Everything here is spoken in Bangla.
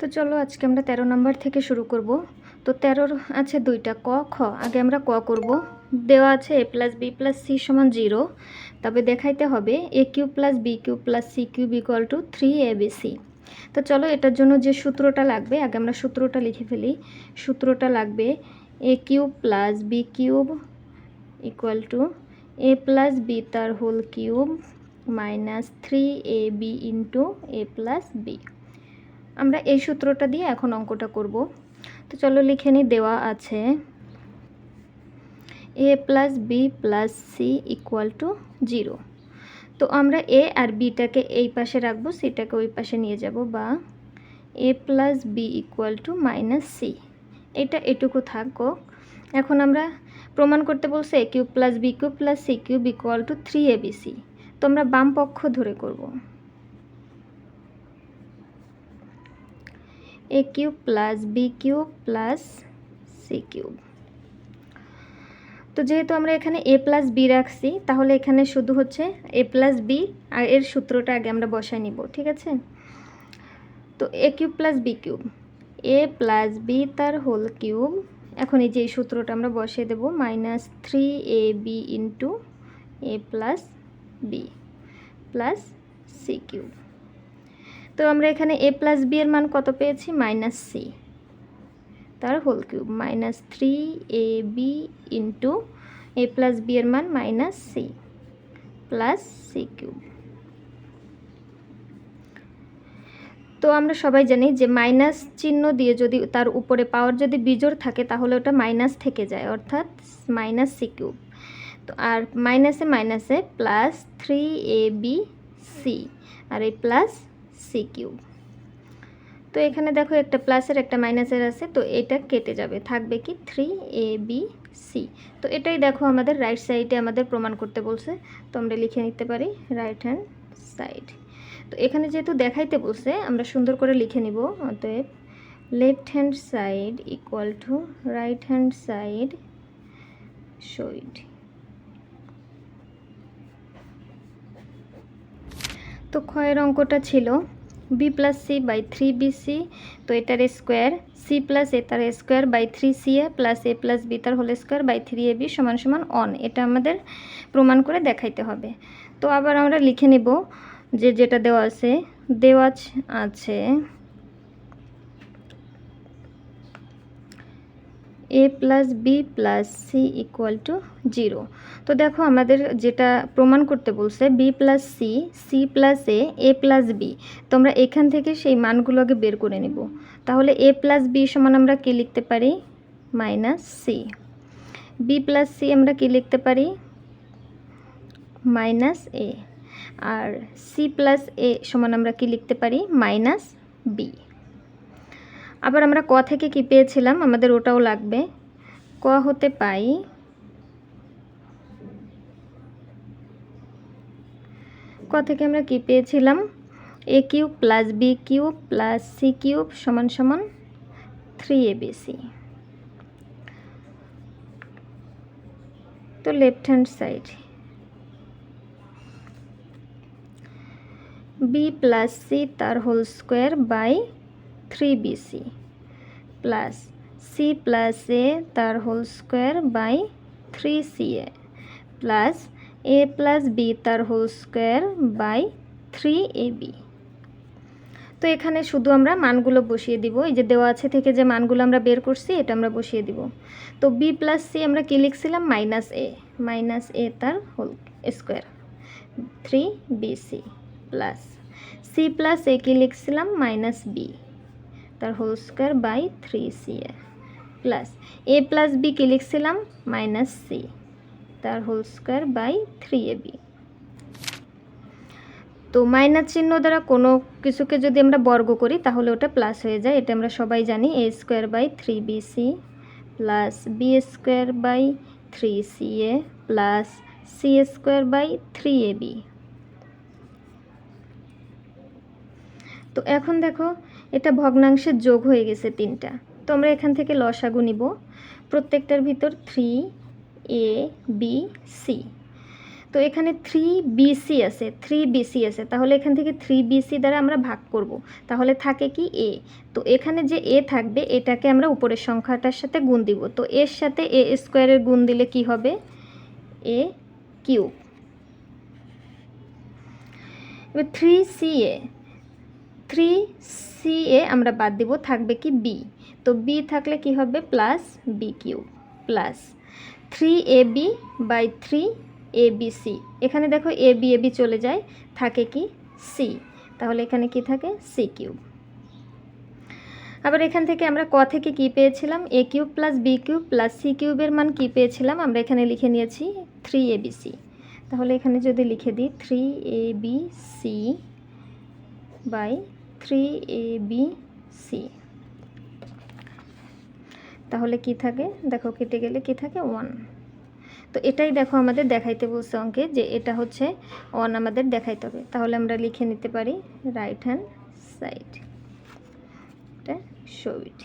তো চলো আজকে আমরা 13 নম্বর থেকে শুরু করব। তো 13 আছে দুইটা ক খ। আগে আমরা ক করব। দেওয়া আছে a plus B plus C সমান 0, তবে দেখাইতে হবে a cube plus B cube plus C cube equal to 3abc। তো চলো এটার জন্য যে সূত্রটা লাগবে আগে আমরা সূত্রটা লিখে ফেলি। সূত্রটা লাগবে a cube plus B cube equal to a plus B তার whole cube minus 3ab into a plus B. আমরা এই সূত্রটা দিয়ে এখন অঙ্কটা করব। তো চলো লিখে নিই। দেওয়া আছে a plus B plus C equal to 0। তো আমরা a আর বিটাকে এই পাশে রাখবো, সিটাকে ওই পাশে নিয়ে যাব, বা a plus B equal to minus C, এটা এটুকু থাকো। এখন আমরা প্রমাণ করতে বলছে a cube plus B cube plus C cube equal to 3abc। তো আমরা বাম পক্ষ ধরে করব। a cube plus B cube plus C cube. তো যেহেতু আমরা এখানে a প্লাস বি রাখছি, তাহলে এখানে শুধু হচ্ছে a প্লাস বি, আর এর সূত্রটা আগে আমরা বসাই নিব, ঠিক আছে। তো a cube plus B cube, a plus B তার হোল কিউব, এখন এই যে এই সূত্রটা আমরা বসিয়ে দেব, minus 3ab into a plus B plus C cube. তো আমরা এখানে a প্লাস বি এর মান কত পেয়েছি? মাইনাস সি তার whole cube, minus 3ab into a plus B এর মান minus C plus C cube. তো আমরা সবাই জানি যে মাইনাস চিহ্ন দিয়ে যদি তার উপরে পাওয়ার যদি বিজোড় থাকে তাহলে ওটা মাইনাস থেকে যায়, অর্থাৎ মাইনাস সি কিউব। তো আর মাইনাসে মাইনাসে প্লাস 3abc আর এই প্লাস সি কিউব। তো এখানে দেখো একটা প্লাসের একটা মাইনাসের আছে, তো এটা কেটে যাবে, থাকবে কি 3abc। তো এটাই দেখো আমাদের রাইট সাইডে আমাদের প্রমাণ করতে বলছে, তো আমরা লিখে নিতে পারি রাইট হ্যান্ড সাইড। তো এখানে যেহেতু দেখাইতে বলছে আমরা সুন্দর করে লিখে নিব, অতএব left hand side equal to right hand side showed. তো ক্ষয়ের অঙ্কটা ছিল B plus C by 3bc, তো এটার স্কোয়ার, সি প্লাস এ তার square by 3ca plus A plus B তার হোল স্কোয়ার বাই 3ab সমান সমান অন। এটা আমাদের প্রমাণ করে দেখাইতে হবে। তো আবার আমরা লিখে নেব যে যেটা দেওয়া আছে a plus B plus C equal to 0। তো দেখো আমাদের যেটা প্রমাণ করতে বলছে B plus C, C plus A plus B, তোমরা এখান থেকে সেই মানগুলো আগে বের করে নিব। তাহলে a প্লাস বি সমান আমরা কি লিখতে পারি? Minus C. B plus C আমরা কি লিখতে পারি? Minus A. আর সি প্লাস এ সমান আমরা কি লিখতে পারি? Minus B. আবার আমরা ক থেকে কি পেয়েছিলাম, আমাদের ওটাও লাগবে। ক হতে পাই ক থেকে আমরা কি পেয়েছিলাম? a cube plus B cube plus C cube সমান সমান 3abc। তো left hand side B plus C তার whole square by 3bc plus C plus A তার whole square by 3ca plus A plus B তার হোল স্কোয়ার বাই 3ab। তো এখানে শুধু আমরা মানগুলো বসিয়ে দিব, এই যে দেওয়া আছে থেকে যে মানগুলো আমরা বের করছি এটা আমরা বসিয়ে দিব। তো বি প্লাস সি আমরা কী লিখছিলাম? মাইনাস এ তার whole square 3bc plus C plus A কী লিখছিলাম? মাইনাস বি তার whole square by 3ca plus A plus B কী লিখছিলাম? মাইনাস সি তার হোল স্কোয়ার বাই 3ab। তো মাইনাস চিহ্ন দ্বারা কোনো কিছুকে যদি আমরা বর্গ করি তাহলে ওটা প্লাস হয়ে যায়, এটা আমরা সবাই জানি। a square by 3bc plus B square by 3ca plus C square by 3ab। তো এখন দেখো এটা ভগ্নাংশের যোগ হয়ে গেছে তিনটা। তো আমরা এখান থেকে লসাগু নিব, প্রত্যেকটার ভিতর 3abc। তো তো এখানে 3BC আছে, 3BC আছে, তাহলে এখান থেকে 3BC দ্বারা আমরা ভাগ করব, তাহলে থাকে কি a। তো এখানে যে a থাকবে এটাকে আমরা উপরের সংখ্যাটার সাথে গুণ দিব, তো এর সাথে a স্কোয়ারের গুণ দিলে কি হবে, a কিউব। এবার 3CA আমরা বাদ দিব, থাকবে কি b, তো b থাকলে কি হবে plus b cube plus 3AB/3ABC, এখানে দেখো AB চলে যায়, থাকে কি c, তাহলে এখানে কি থাকে c কিউব। আবার এখান থেকে আমরা ক থেকে কি পেয়েছিলাম, a cube plus b cube plus c কিউবের মান কি পেয়েছিলাম, আমরা এখানে লিখে নিয়েছি 3ABC, তাহলে এখানে যদি লিখে দিই 3ABC/3ABC, তাহলে কি থাকে দেখো, কেটে গেলে কি থাকে 1। তো এটাই দেখো আমাদের দেখাইতে বলছে অঙ্কে, যে এটা হচ্ছে 1 আমাদের দেখাইতে হবে, তাহলে আমরা লিখে নিতে পারি রাইট হ্যান্ড সাইড, এটা শো ইট।